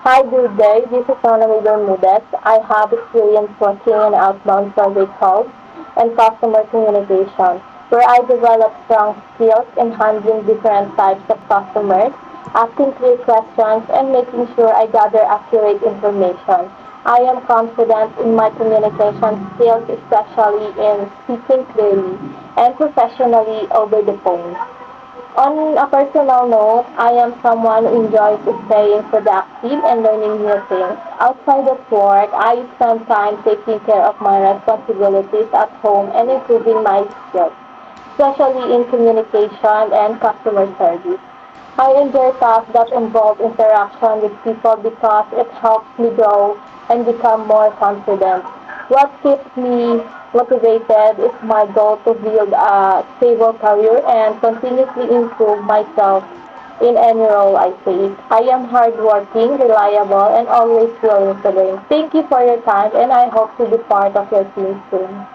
Hi, good day. This is Anna Bermudez. I have experience working in outbound survey calls and customer communication, where I develop strong skills in handling different types of customers, asking clear questions, and making sure I gather accurate information. I am confident in my communication skills, especially in speaking clearly and professionally over the phone. On a personal note, I am someone who enjoys staying productive and learning new things. Outside of work, I spend time taking care of my responsibilities at home and improving my skills, especially in communication and customer service. I enjoy tasks that involve interaction with people because it helps me grow and become more confident. What keeps me motivated is my goal to build a stable career and continuously improve myself in any role I take. I am hardworking, reliable, and always willing to learn. Thank you for your time, and I hope to be part of your team soon.